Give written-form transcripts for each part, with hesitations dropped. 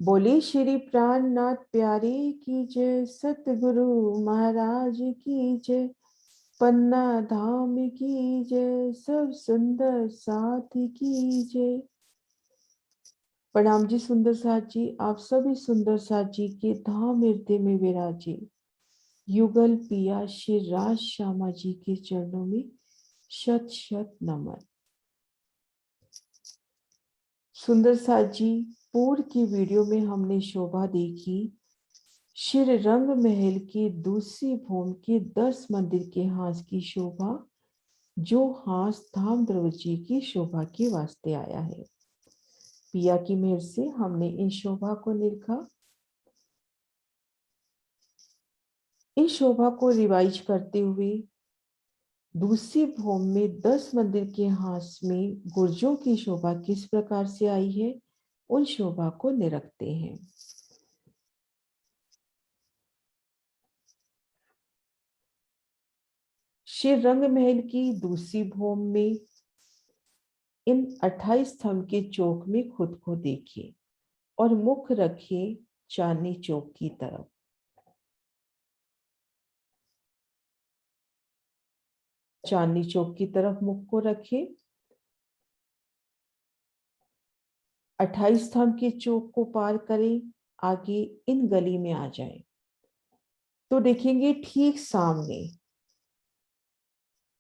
बोले श्री प्राणनाथ प्यारे की जय, सतगुरु महाराज की जय, पन्ना धाम की जय, सब सुंदर साथी की जय। प्रणाम जी सुंदर साथ जी, आप सभी सुंदर साथ जी के धाम हृदय में विराजे युगल पिया श्री राज श्यामा जी के चरणों में शत शत नमन। सुंदर साथ जी, पूर्व की वीडियो में हमने शोभा देखी श्री रंग महल के दूसरी भूमि के 10 मंदिर के हास की शोभा, जो हास धाम दरवाजे की शोभा के वास्ते आया है। पिया की मेहर से हमने इन शोभा को निरखा। इस शोभा को रिवाइज करते हुए दूसरी भूमि में 10 मंदिर के हास में गुर्जों की शोभा किस प्रकार से आई है, उन शोभा को निरखते हैं। श्री रंग महल की दूसरी भूमि में इन 28 स्तंभ के चौक में खुद को देखिए और मुख रखिए चांदनी चौक की तरफ। चांदनी चौक की तरफ मुख को रखें। 28 स्तंभ के चौक को पार करें, आगे इन गली में आ जाएं, तो देखेंगे ठीक सामने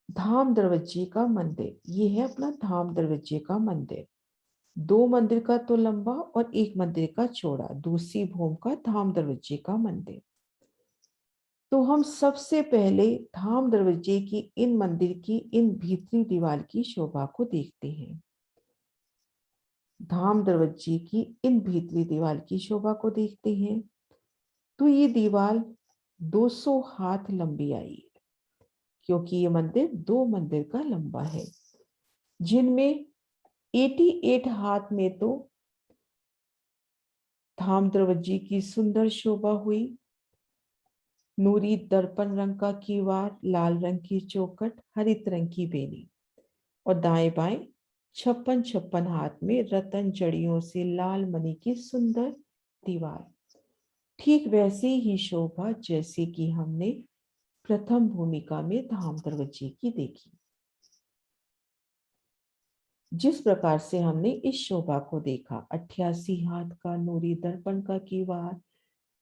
धाम दरवाजे का मंदिर। ये है अपना धाम दरवाजे का मंदिर। 2 मंदिर का तो लंबा और 1 मंदिर का चौड़ा, दूसरी भूमि का धाम दरवाजे का मंदिर। तो हम सबसे पहले धाम दरवाजे की इन मंदिर की इन भीतरी दीवार की शोभा को देखते हैं। धाम दरवाजे की इन भीतरी दीवार की शोभा को देखते हैं तो ये दीवार 200 हाथ लंबी आई है, क्योंकि ये मंदिर 2 मंदिर का लंबा है, जिनमें 88 हाथ में तो धाम दरवाजे की सुंदर शोभा हुई। नूरी दर्पण रंग का कीवाड़, लाल रंग की चौखट, हरित रंग की बेली और दाएं बाएं 56 हाथ में रतन जड़ियों से लाल मणि की सुंदर दीवार। ठीक वैसे ही शोभा जैसे कि हमने प्रथम भूमिका में धाम दरवाजे की देखी। जिस प्रकार से हमने इस शोभा को देखा, 88 हाथ का नूरी दर्पण का कीवाड़,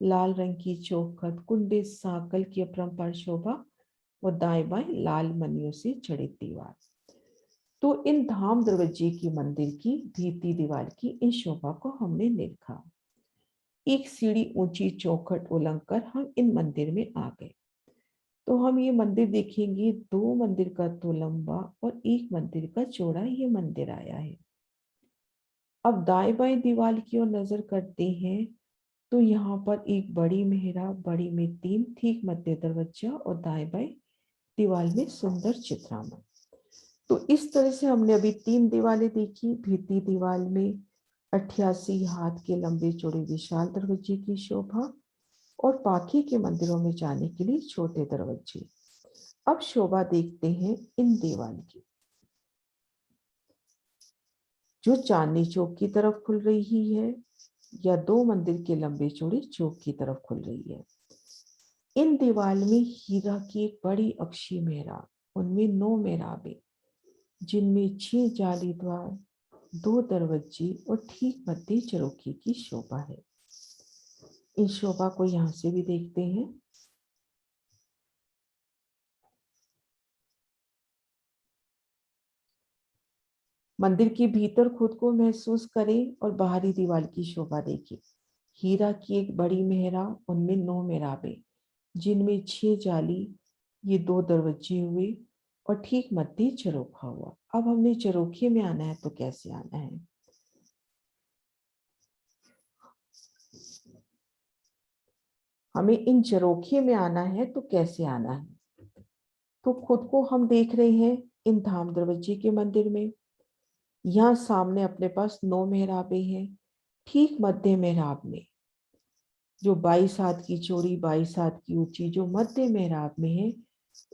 लाल रंग की चौखट, कुंडे सांकल की अपरंपार शोभा और दाएं बाएं लाल मणियों से जड़ित दीवार। तो इन धाम दरवाजे की मंदिर की भीतरी दीवार की इन शोभा को हमने देखा। एक सीढ़ी ऊंची चौखट उलंघ कर हम इन मंदिर में आ गए। तो हम ये मंदिर देखेंगे, 2 मंदिर का तो लंबा और 1 मंदिर का चौड़ा ये मंदिर आया है। अब दाएं बाएं दीवार की ओर नजर करते हैं तो यहाँ पर एक बड़ी मेहराब, बड़ी में 3, ठीक मध्य दरवाजा और दाएं बाएं दीवार में सुंदर चित्रामण। तो इस तरह से हमने अभी 3 दीवारें देखी। भीतरी दीवार में 88 हाथ के लंबे चौड़े विशाल दरवाजे की शोभा और बाकी के मंदिरों में जाने के लिए छोटे दरवाजे। अब शोभा देखते हैं इन दीवार की, जो चांदनी चौक की तरफ खुल रही है या 2 मंदिर के लंबे चौड़े चौक की तरफ खुल रही है। इन दीवार में हीरा की एक बड़ी अक्षी मेहराब, उनमें 9 मेहराबें, जिनमें 6 जाली द्वार, 2 दरवाजे और ठीक मध्य चरोखी की शोभा है। इस शोभा को यहाँ से भी देखते हैं। मंदिर के भीतर खुद को महसूस करें और बाहरी दीवार की शोभा देखें। हीरा की एक बड़ी मेहराब, उनमें 9 मेहराबें, जिनमें 6 जाली, ये 2 दरवाजे हुए और ठीक मध्य चरोखा हुआ। अब हमने चरोखे में आना है तो कैसे आना है? हमें इन चरोखे में आना है तो कैसे आना है? तो खुद को हम देख रहे हैं इन धाम दरवाजे के मंदिर में। यहाँ सामने अपने पास 9 मेहराबें हैं। ठीक मध्य मेहराब में, जो 22 हाथ की चौड़ी, 22 हाथ की ऊंची, जो मध्य मेहराब में है,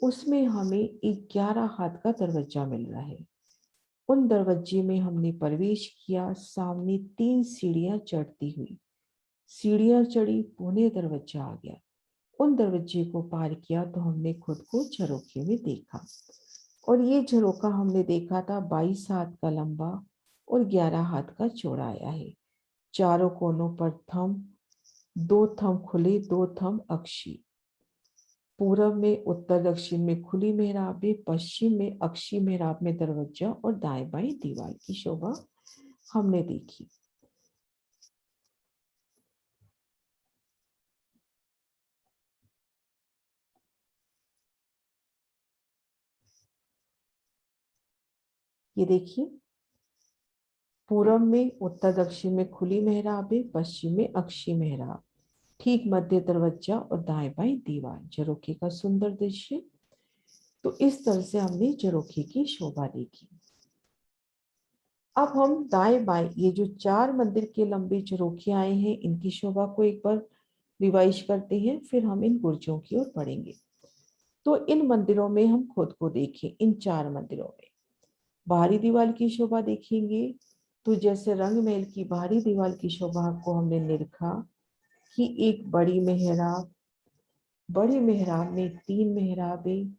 उसमें हमें 11 हाथ का दरवाजा मिल रहा है। उन दरवाजे में हमने प्रवेश किया। सामने 3 सीढ़ियां चढ़ती हुई सीढ़ियां चढ़ी, पुणे दरवाजा आ गया। उन दरवाजे को पार किया तो हमने खुद को झरोखे में देखा, और ये झरोखा हमने देखा था 22 हाथ का लंबा और 11 हाथ का चौड़ा आया है। चारों कोनों पर थंब, 2 थंब खुले, 2 थंब अक्षी। पूरब में, उत्तर दक्षिण में खुली मेहराब में, पश्चिम में अक्षी मेहराब में दरवाजा, और दाएं बाएं दीवार की शोभा हमने देखी। ये देखिए, पूरब में, उत्तर दक्षिण में खुली मेहराब है, पश्चिम में अक्षी मेहराब, ठीक मध्य दरवाजा और दाएं बाएं दीवार, झरोखे का सुंदर दृश्य। तो इस तरह से हमने झरोखे की शोभा देखी। अब हम दाएं बाएं ये जो 4 मंदिर के लंबे झरोखे आए हैं, इनकी शोभा को एक बार रिवाइज करते हैं, फिर हम इन बुर्जों की ओर बढ़ेंगे। तो इन मंदिरों में हम खुद को देखें। इन 4 मंदिरों में बाहरी दीवार की शोभा देखेंगे, तो जैसे रंग महल की बाहरी दीवार की शोभा को हमने निरखा कि एक बड़ी मेहराब, बड़ी मेहराब में 3 मेहराबें।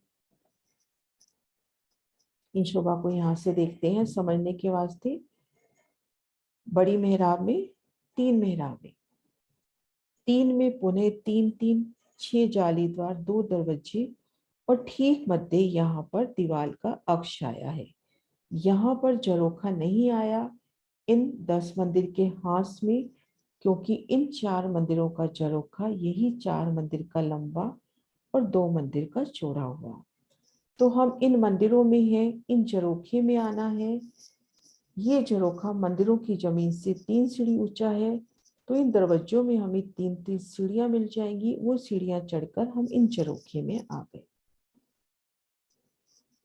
इन शोभा को यहाँ से देखते हैं समझने के वास्ते। बड़ी मेहराब में 3 मेहराबें, 3 में पुनः 3 3, 6 जाली द्वार, 2 दरवाजे, और ठीक मध्य यहाँ पर दीवार का अक्ष आया है। यहाँ पर झरोखा नहीं आया इन 10 मंदिर के हाथ में, क्योंकि इन 4 मंदिरों का झरोखा यही 4 मंदिर का लंबा और 2 मंदिर का चौड़ा हुआ। तो हम इन मंदिरों में हैं, इन झरोखे में आना है। ये झरोखा मंदिरों की जमीन से 3 सीढ़ी ऊंचा है, तो इन दरवाजों में हमें 3 सीढ़ियां मिल जाएंगी। वो सीढ़ियां चढ़कर हम इन झरोखे में आ गए।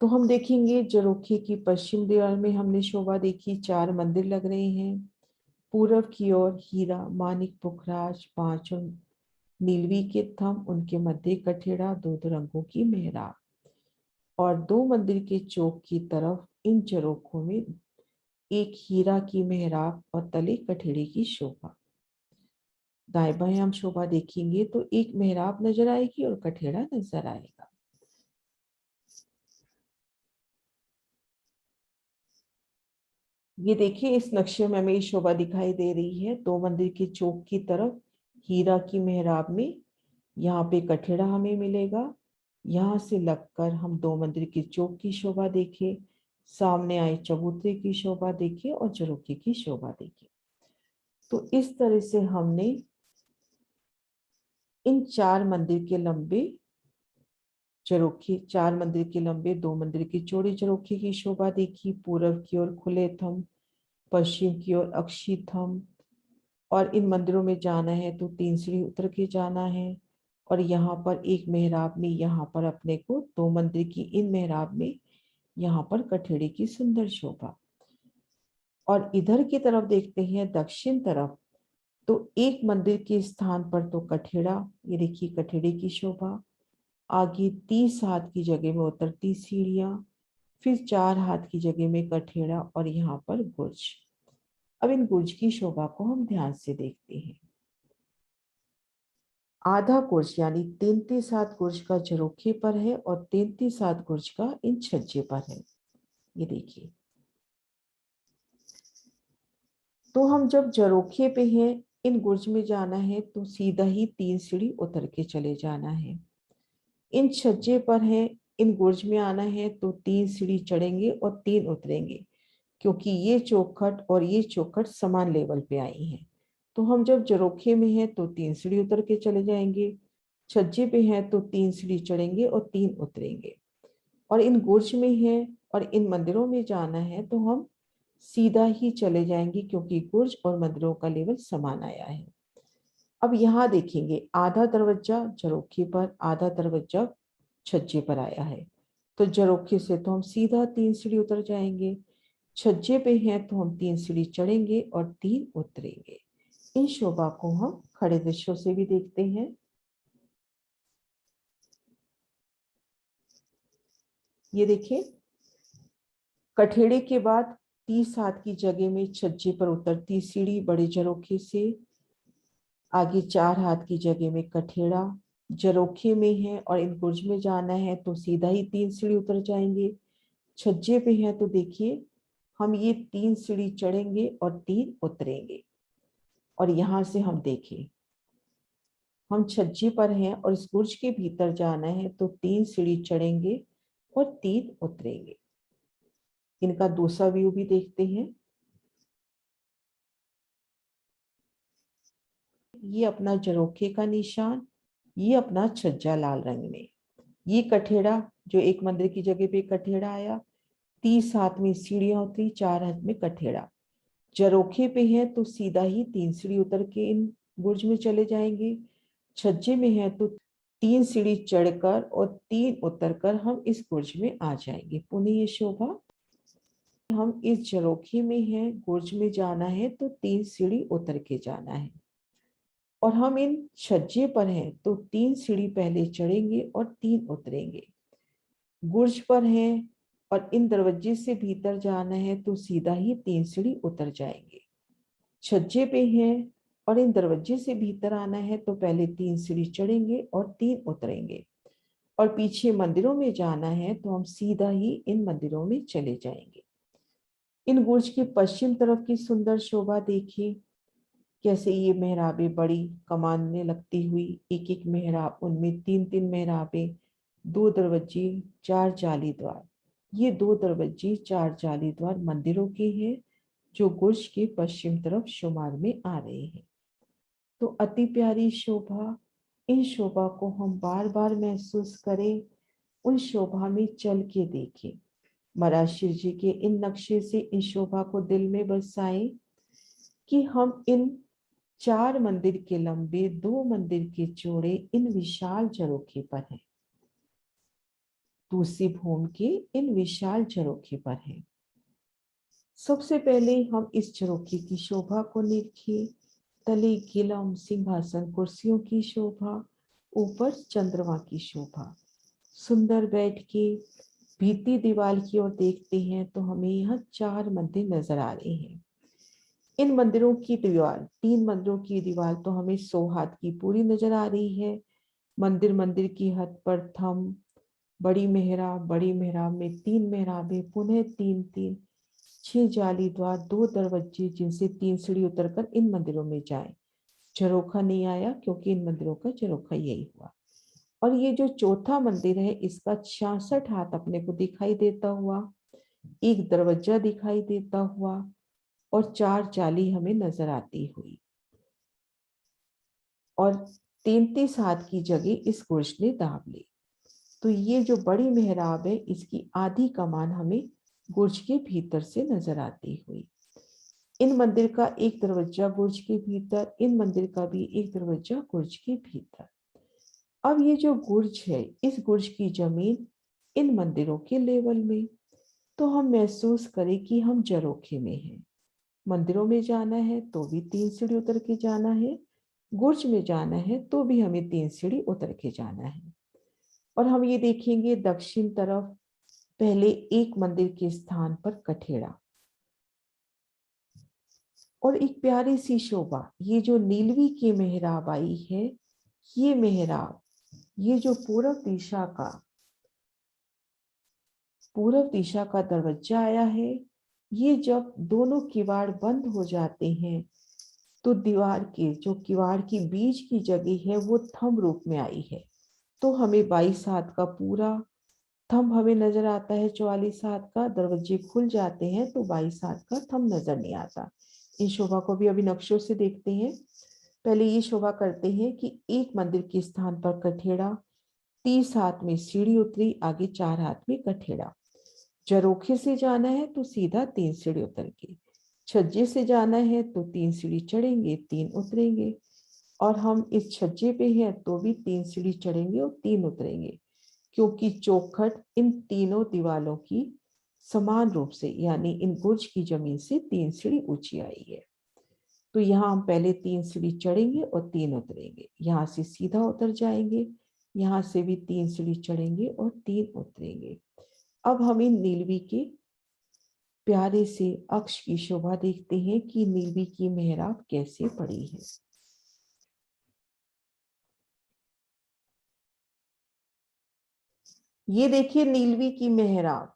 तो हम देखेंगे झरोखे की पश्चिम दीवार में हमने शोभा देखी, 4 मंदिर लग रहे हैं। पूरब की ओर हीरा, मानिक, पुखराज, 5 और नीलवी के थंब, उनके मध्य कठेड़ा, 2 रंगों की मेहराब, और 2 मंदिर के चौक की तरफ इन झरोखों में एक हीरा की मेहराब और तले कठेड़े की शोभा। दाएं बाएं हम शोभा देखेंगे तो एक मेहराब नजर आएगी और कठेड़ा नजर आएगा। ये देखिए, इस नक्शे में हमें शोभा दिखाई दे रही है। 2 मंदिर के चौक की तरफ हीरा की मेहराब में यहाँ पे कठेड़ा हमें मिलेगा। यहाँ से लगकर हम 2 मंदिर के चौक की शोभा देखें, सामने आए चबूतरे की शोभा देखें और झरोखे की शोभा देखें। तो इस तरह से हमने इन 4 मंदिर के लंबे झरोखे, 4 मंदिर के लंबे, 2 मंदिर के चौड़े झरोखे की शोभा देखी। पूरब की ओर खुले थंब, पश्चिम की ओर अक्षी थंब, और इन मंदिरों में जाना है तो 3 सीढ़ी उतर के जाना है। और यहाँ पर एक मेहराब में, यहाँ पर अपने को 2 मंदिर की इन मेहराब में यहाँ पर कठेड़े की सुंदर शोभा। और इधर की तरफ देखते हैं दक्षिण तरफ, तो एक मंदिर के स्थान पर तो कठेड़ा, ये देखिए कठेड़े की शोभा। आगे 30 हाथ की जगह में उतरती सीढ़ियां, फिर 4 हाथ की जगह में कठेड़ा, और यहाँ पर गुर्ज। अब इन गुर्ज की शोभा को हम ध्यान से देखते हैं। आधा गुर्ज यानी 33 हाथ गुर्ज का झरोखे पर है और 33 हाथ गुर्ज का इन छज्जे पर है। ये देखिए, तो हम जब झरोखे पे हैं, इन गुर्ज में जाना है तो सीधा ही 3 सीढ़ी उतर के चले जाना है। इन छज्जे पर है, इन गुर्ज में आना है तो 3 सीढ़ी चढ़ेंगे और 3 उतरेंगे, क्योंकि ये चौखट और ये चौखट समान लेवल पे आई हैं। तो हम जब झरोखे में हैं तो 3 सीढ़ी उतर के चले जाएंगे, छज्जे पे हैं तो 3 सीढ़ी चढ़ेंगे और 3 उतरेंगे। और इन गुर्ज में है और इन मंदिरों में जाना है तो हम सीधा ही चले जाएंगे, क्योंकि गुर्ज और मंदिरों का लेवल समान आया है। अब यहाँ देखेंगे, आधा दरवाजा झरोखे पर, आधा दरवाजा छज्जे पर आया है। तो झरोखे से तो हम सीधा 3 सीढ़ी उतर जाएंगे, छज्जे पे हैं तो हम 3 सीढ़ी चढ़ेंगे और 3 उतरेंगे। इन शोभा को हम खड़े दृश्यों से भी देखते हैं। ये देखिए, कठेड़े के बाद 30 हाथ की जगह में छज्जे पर उतरती सीढ़ी बड़े झरोखे से, आगे 4 हाथ की जगह में कठेड़ा, जरोखे में है और इन गुर्ज में जाना है तो सीधा ही 3 सीढ़ी उतर जाएंगे। छज्जे पे है तो देखिए हम ये 3 सीढ़ी चढ़ेंगे और 3 उतरेंगे। और यहां से हम देखें, हम छज्जे पर हैं और इस गुर्ज के भीतर जाना है तो 3 सीढ़ी चढ़ेंगे और 3 उतरेंगे। इनका दूसरा व्यू भी देखते हैं। ये अपना जरोखे का निशान, ये अपना छज्जा लाल रंग में, ये कठेड़ा जो एक मंदिर की जगह पे कठेड़ा आया, 30 हाथ में सीढ़ियां उतरी, 4 हाथ में कठेड़ा। जरोखे पे है तो सीधा ही 3 सीढ़ी उतर के इन बुर्ज में चले जाएंगे। छज्जे में है तो 3 सीढ़ी चढ़कर और 3 उतरकर हम इस बुर्ज में आ जाएंगे। पुनः ये शोभा, हम इस जरोखे में है, बुर्ज में जाना है तो 3 सीढ़ी उतर के जाना है। और हम इन छज्जे पर हैं तो 3 सीढ़ी पहले चढ़ेंगे और 3 उतरेंगे। गुर्ज पर हैं और इन दरवाजे से भीतर जाना है तो सीधा ही 3 सीढ़ी उतर जाएंगे। छज्जे पे हैं और इन दरवाजे से भीतर आना है तो पहले 3 सीढ़ी चढ़ेंगे और 3 उतरेंगे। और पीछे मंदिरों में जाना है तो हम सीधा ही इन मंदिरों में चले जाएंगे। इन गुर्ज की पश्चिम तरफ की सुंदर शोभा देखिए, कैसे ये मेहराबें बड़ी कमान में लगती हुई, एक एक मेहराब, उनमें 3-3 मेहराबें, 2 दरवाजे, 4 जाली द्वार। ये 2 दरवाजे, 4 जाली द्वार मंदिरों के हैं जो गुर्ज के पश्चिम तरफ शुमार में आ रहे हैं। तो अति प्यारी शोभा, इन शोभा को हम बार बार महसूस करें, उन शोभा में चल के देखें। मराशिर जी के इन नक्शे से इस शोभा को दिल में बसाएं कि हम इन 4 मंदिर के लंबे, 2 मंदिर के चौड़े इन विशाल झरोखे पर हैं। दूसरी भूमि के इन विशाल झरोखे पर हैं। सबसे पहले हम इस झरोखे की शोभा को निरखें। तले गिलम सिंहासन कुर्सियों की शोभा, ऊपर चंद्रमा की शोभा। सुंदर बैठ के भीती दीवार की ओर देखते हैं तो हमें यहाँ 4 मंदिर नजर आ रहे हैं। इन मंदिरों की दीवार, 3 मंदिरों की दीवार तो हमें 100 हाथ की पूरी नजर आ रही है। मंदिर मंदिर की हद पर थम, बड़ी मेहराब में 3 मेहराबें, पुनः 3-3, 6 जाली द्वार, 2 दरवाजे जिनसे 3 सीढ़ी उतरकर इन मंदिरों में जाए। झरोखा नहीं आया क्योंकि इन मंदिरों का झरोखा यही हुआ। और ये जो चौथा मंदिर है इसका 66 हाथ अपने को दिखाई देता हुआ, एक दरवाजा दिखाई देता हुआ और 4 जाली हमें नजर आती हुई, और 33 हाथ की जगह इस गुर्ज ने दाब ली। तो ये जो बड़ी मेहराब है इसकी आधी कमान हमें गुर्ज के भीतर से नजर आती हुई। इन मंदिर का एक दरवाजा गुर्ज के भीतर, इन मंदिर का भी एक दरवाजा गुर्ज के भीतर। अब ये जो गुर्ज है, इस गुर्ज की जमीन इन मंदिरों के लेवल में, तो हम महसूस करें कि हम जरोखे में हैं। मंदिरों में जाना है तो भी 3 सीढ़ी उतर के जाना है, गुर्ज में जाना है तो भी हमें 3 सीढ़ी उतर के जाना है। और हम ये देखेंगे दक्षिण तरफ पहले एक मंदिर के स्थान पर कठेड़ा और एक प्यारी सी शोभा, ये जो नीलवी की मेहराब आई है, ये मेहराब, ये जो पूर्व दिशा का दरवाजा आया है, ये जब दोनों किवाड़ बंद हो जाते हैं तो दीवार के जो किवाड़ की बीच की जगह है वो थंब रूप में आई है। तो हमें 22 हाथ का पूरा थंब हमें नजर आता है, 44 हाथ का दरवाजे खुल जाते हैं तो 22 हाथ का थंब नजर नहीं आता। इन शोभा को भी अभी नक्शों से देखते हैं। पहले ये शोभा करते हैं कि एक मंदिर के स्थान पर कठेड़ा, 30 हाथ में सीढ़ी उतरी, आगे 4 हाथ में कठेड़ा। झरोखे से जाना है तो सीधा 3 सीढ़ी उतर के, छज्जे से जाना है तो 3 सीढ़ी चढ़ेंगे, 3 उतरेंगे। और हम इस छज्जे पे हैं तो भी 3 सीढ़ी चढ़ेंगे और 3 उतरेंगे, क्योंकि चौखट इन तीनों दीवालों की समान रूप से, यानी इन गुर्ज की जमीन से 3 सीढ़ी ऊंची आई है। तो यहाँ हम पहले 3 सीढ़ी चढ़ेंगे और 3 उतरेंगे, यहाँ से सीधा उतर जाएंगे, यहाँ से भी 3 सीढ़ी चढ़ेंगे और 3 उतरेंगे। अब हम इन नीलवी के प्यारे से अक्ष की शोभा देखते हैं कि नीलवी की मेहराब कैसे पड़ी है। ये देखिए नीलवी की मेहराब,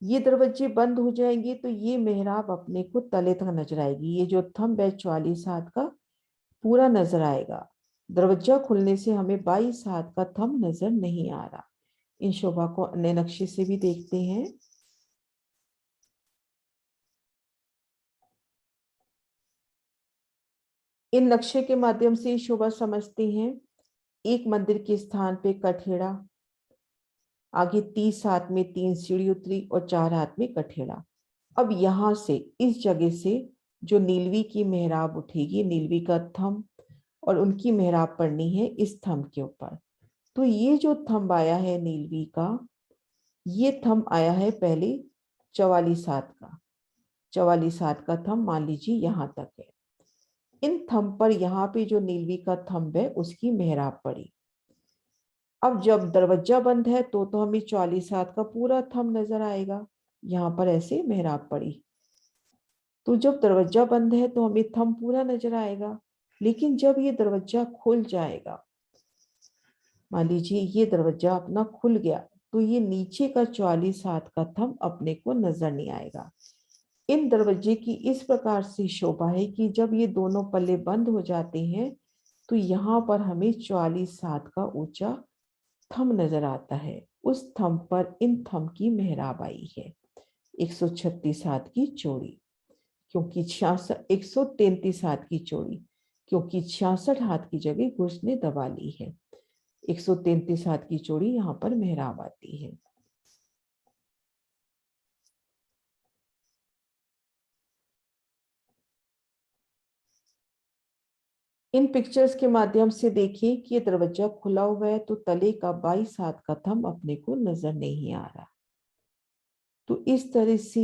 ये दरवाजे बंद हो जाएंगे तो ये मेहराब अपने को तले तक नजर आएगी। ये जो थंब है 44 हाथ का पूरा नजर आएगा। दरवाजा खुलने से हमें 22 हाथ का थंब नजर नहीं आ रहा। इन शोभा को अन्य नक्शे से भी देखते हैं। इन नक्शे के माध्यम से शोभा समझते हैं। एक मंदिर के स्थान पे कठेड़ा, आगे 30 हाथ में 3 सीढ़ी उतरी और 4 हाथ में कठेड़ा। अब यहां से इस जगह से जो नीलवी की मेहराब उठेगी, नीलवी का थंब और उनकी मेहराब पड़नी है इस थंब के ऊपर। तो ये जो थंब आया है नीलवी का, ये थंब आया है पहले 44 हाथ का। 44 हाथ का थंब मान लीजिए यहां तक है। इन थंब पर यहाँ पे जो नीलवी का थंब है उसकी मेहराब पड़ी। अब जब दरवाजा बंद है तो हमें 44 हाथ का पूरा थंब नजर आएगा। यहाँ पर ऐसे मेहराब पड़ी। तो जब दरवाजा बंद है तो हमें थंब पूरा नजर आएगा। लेकिन जब ये दरवाजा खुल जाएगा, मान लीजिए ये दरवाजा अपना खुल गया, तो ये नीचे का 44 हाथ का थंब अपने को नजर नहीं आएगा। इन दरवाजे की इस प्रकार से शोभा है कि जब ये दोनों पल्ले बंद हो जाते हैं तो यहाँ पर हमें 44 हाथ का ऊंचा थंब नजर आता है। उस थंब पर इन थंब की मेहराब आई है 136 हाथ की चौड़ी, क्योंकि 66 133 हाथ की चौड़ी, क्योंकि 66 हाथ की जगह घुस ने दबा ली है। 133 हाथ की चौड़ी यहाँ पर मेहराब आती है। इन पिक्चर्स के माध्यम से देखिए कि ये दरवाजा खुला हुआ है तो तले का 22 हाथ का थंब अपने को नजर नहीं आ रहा। तो इस तरह से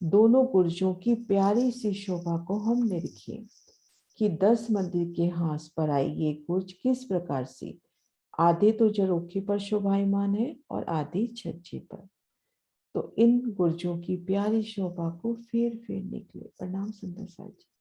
दोनों गुर्जों की प्यारी सी शोभा को हमने लिखी कि 10 मंदिर के हाथ पर आई ये गुर्ज किस प्रकार से आधे तो झरोखे पर शोभायमान है और आधे छज्जे पर। तो इन गुर्जों की प्यारी शोभा को फेर फेर निकले। प्रणाम सुंदर साज।